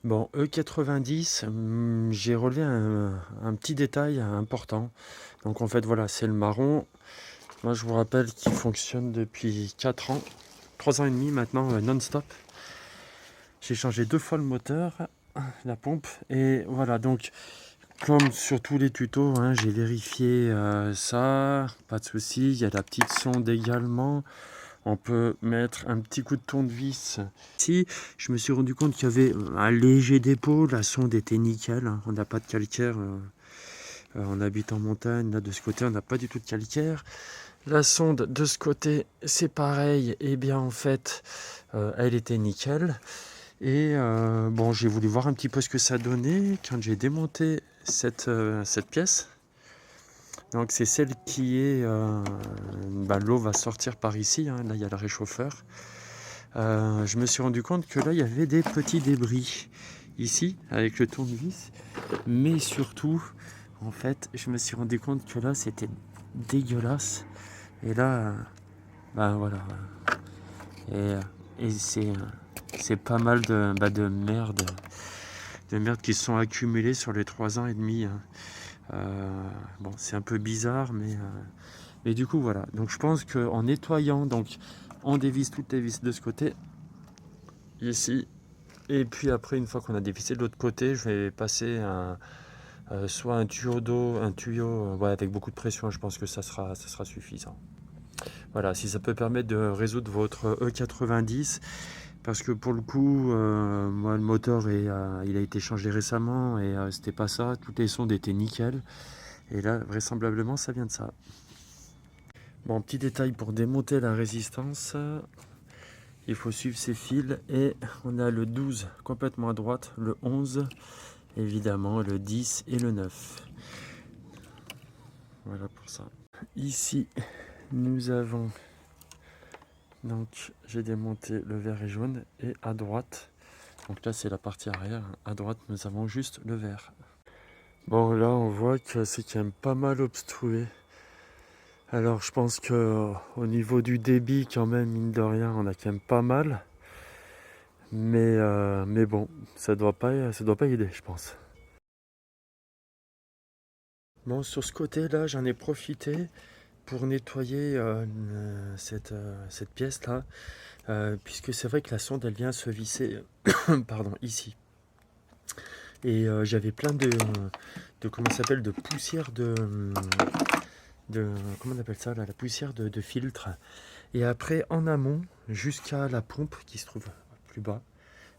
Bon, E90, j'ai relevé un petit détail important. Donc en fait voilà, c'est le marron. Moi je vous rappelle qu'il fonctionne depuis 4 ans, 3 ans et demi maintenant, non-stop. J'ai changé 2 fois le moteur, la pompe, et voilà. Donc comme sur tous les tutos, hein, j'ai vérifié ça, pas de souci. Il y a la petite sonde également. On peut mettre un petit coup de tournevis. Ici, je me suis rendu compte qu'il y avait un léger dépôt. La sonde était nickel, hein. On n'a pas de calcaire. On habite en montagne. Là, de ce côté, on n'a pas du tout de calcaire. La sonde de ce côté, c'est pareil. Et bien, en fait, elle était nickel. Et bon, j'ai voulu voir un petit peu ce que ça donnait quand j'ai démonté cette pièce. Donc c'est celle qui est... l'eau va sortir par ici, hein. Là il y a le réchauffeur. Je me suis rendu compte que là il y avait des petits débris ici avec le tournevis. Mais surtout, en fait, je me suis rendu compte que là c'était dégueulasse. Et là, voilà. Et, et c'est pas mal de merde. De merde qui se sont accumulées sur les 3 ans et demi, hein. Bon, c'est un peu bizarre, mais du coup, voilà. Donc, je pense qu'en nettoyant, donc, on dévisse toutes les vis de ce côté, ici. Et puis après, une fois qu'on a dévissé de l'autre côté, je vais passer soit un tuyau d'eau, un tuyau ouais, avec beaucoup de pression. Je pense que ça sera suffisant. Voilà, si ça peut permettre de résoudre votre E90. Parce que pour le coup, moi, le moteur, il a été changé récemment et c'était pas ça. Toutes les sondes étaient nickel. Et là, vraisemblablement, ça vient de ça. Bon, petit détail pour démonter la résistance, il faut suivre ces fils et on a le 12 complètement à droite, le 11 évidemment, le 10 et le 9. Voilà pour ça. Ici, nous avons, donc j'ai démonté le vert et jaune et à droite, donc là c'est la partie arrière, à droite nous avons juste le vert. Bon là on voit que c'est quand même pas mal obstrué. Alors je pense que au niveau du débit quand même, mine de rien, on a quand même pas mal. Mais bon, ça doit pas aider, je pense. Bon, sur ce côté-là, j'en ai profité pour nettoyer cette pièce-là, puisque c'est vrai que la sonde, elle vient se visser, pardon, ici. Et j'avais plein de comment ça s'appelle, de poussière de comment on appelle ça là, la poussière de filtre. Et après, en amont, jusqu'à la pompe qui se trouve plus bas.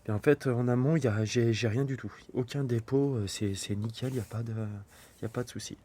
Et en fait, en amont, j'ai rien du tout. Aucun dépôt, c'est nickel, il n'y a pas de souci.